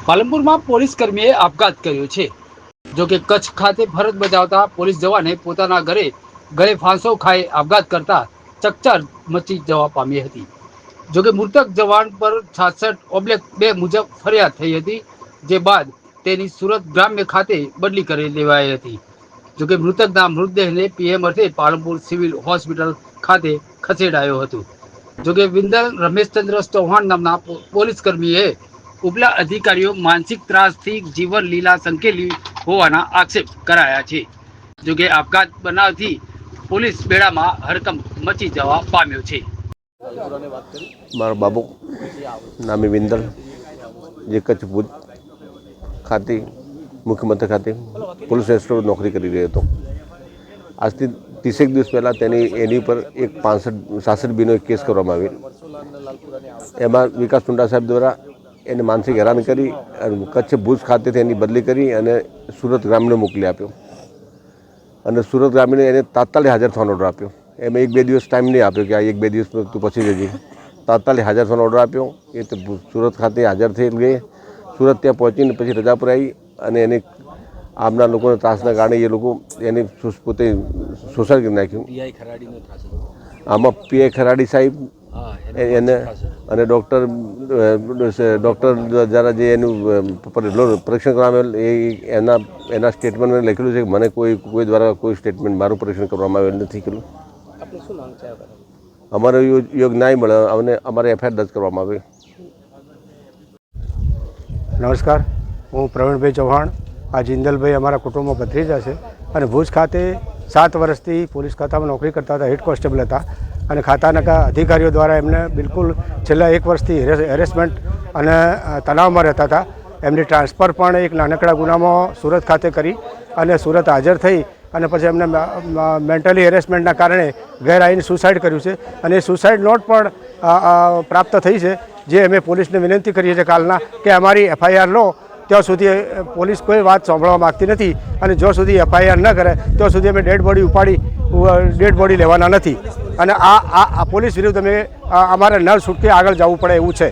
પાલનપુરમાં police કર્મીએ આપઘાત કર્યો છે। જોકે કચ્છ ખાતે ફરજ બજાવતા પોલીસ જવાને પોતાના ગળે ફાંસો ખાઈ આપઘાત કરતા ચકચાર મચી જવા પામી હતી। જોકે મૃતક જવાન પર 66/2 મુજબ ફરિયાદ થઈ હતી, જે બાદ તેની સુરત ગ્રામ્ય ખાતે બદલી કરી દેવાઈ હતી। જોકે મૃતકના મૃતદેહને પીએમ અર્થે પાલનપુર સિવિલ હોસ્પિટલ ખાતે ખસેડાયો હતો। જોકે વિંદલ રમેશચંદ્ર ચૌહાણ નામના પોલીસ કર્મીએ ઉપલા અધિકારીઓ માનસિક ત્રાસથી જીવન લીલા સંકેલી હોવાના આક્ષેપ કરાયા છે। જોકે આપઘાત બનાવથી પોલીસ બેડામાં હડકંપ મચી જવા પામ્યો છે। મારો બાબુ નામે વિંદલ, જે કચ્છ ભુજ ખાતે મુખ્ય મથક ખાતે પોલીસ ઇન્સ્પેક્ટર નોકરી કરી રહ્યો હતો। આજથી 30 દિવસ પહેલાં એની પર એક 66B એક કેસ કરવામાં આવેલ। એમાં વિકાસ ટુંડા સાહેબ દ્વારા એને માનસિક હેરાન કરી કચ્છ ભુજ ખાતેથી એની બદલી કરી અને સુરત ગ્રામ્યને મોકલી આપ્યો અને સુરત ગ્રામ્યને એને તાત્કાલિક હાજર થવાનો ઓર્ડર આપ્યો। એમાં 1-2 દિવસ ટાઈમ નહીં આપ્યો કે આ 1-2 દિવસ તું પછી જજે। તાત્કાલિક હાજર થવાનો ઓર્ડર આપ્યો। એ સુરત ખાતે હાજર થઈ ગઈ। સુરત ત્યાં પહોંચીને પછી રજા પર આવી અને એને આમના લોકોના ત્રાસના કારણે એ લોકો એને પોતે સુસાઇડ કરી નાખ્યું। આમાં પીઆઈ ખરાડી સાહેબ એને અને ડૉક્ટર જરા જે એનું પરીક્ષણ કરવામાં આવેલ એના સ્ટેટમેન્ટમાં લખેલું છે કે મને કોઈ દ્વારા કોઈ સ્ટેટમેન્ટ મારું પરીક્ષણ કરવામાં આવેલ નથી કર્યું। અમારો યોગ ન્યાય મળે અને અમારે એફઆઈઆર દર્જ કરવામાં આવે। નમસ્કાર, હું પ્રવીણભાઈ ચૌહાણ। આ જિંદલભાઈ અમારા કુટુંબમાં ભત્રીજા છે અને ભુજ ખાતે 7 વર્ષથી પોલીસ ખાતામાં નોકરી કરતા હતા, હેડ કોન્સ્ટેબલ હતા અને ખાતાના અધિકારીઓ દ્વારા એમને બિલકુલ છેલ્લા 1 વર્ષથી હેરેસમેન્ટ અને તણાવમાં રહેતા હતા। એમની ટ્રાન્સફર પણ એક નાનકડા ગુનામાં સુરત ખાતે કરી અને સુરત હાજર થઈ અને પછી એમને મેન્ટલી હેરેસમેન્ટના કારણે ઘેર આવીને સુસાઇડ કર્યું છે અને એ સુસાઇડ નોટ પણ પ્રાપ્ત થઈ છે, જે અમે પોલીસને વિનંતી કરીએ છીએ કાલના કે અમારી એફઆઈઆર લો। ત્યાં સુધી પોલીસ કોઈ વાત સાંભળવા માગતી નથી અને જો સુધી એફઆઈઆર ન કરે ત્યાં સુધી અમે ડેડ બોડી લેવાના નથી અને આ પોલીસ વિરુદ્ધ અમે અમારે ન છૂટકે આગળ જવું પડે એવું છે।